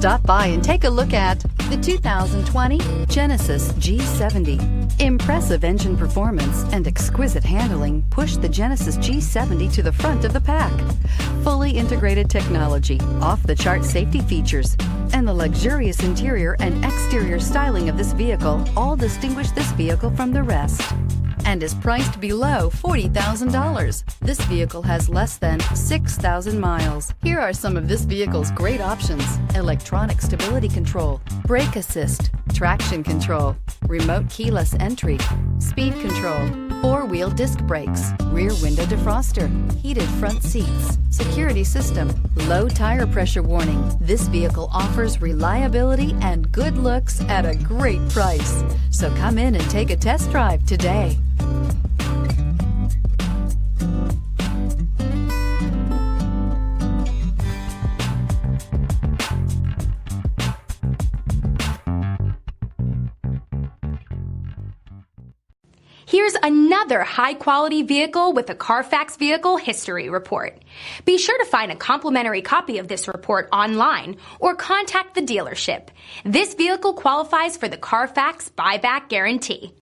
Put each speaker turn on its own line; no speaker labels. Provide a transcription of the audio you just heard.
Stop by and take a look at the 2020 Genesis G70. Impressive engine performance and exquisite handling push the Genesis G70 to the front of the pack. Fully integrated technology, off-the-chart safety features, and the luxurious interior and exterior styling of this vehicle all distinguish this vehicle from the rest, and is priced below $40,000. This vehicle has less than 6,000 miles. Here are some of this vehicle's great options: electronic stability control, brake assist, traction control, remote keyless entry, speed control, four-wheel disc brakes, rear window defroster, heated front seats, security system, low tire pressure warning. This vehicle offers reliability and good looks at a great price. So come in and take a test drive today.
Here's another high-quality vehicle with a CARFAX Vehicle History Report. Be sure to find a complimentary copy of this report online or contact the dealership. This vehicle qualifies for the CARFAX Buyback Guarantee.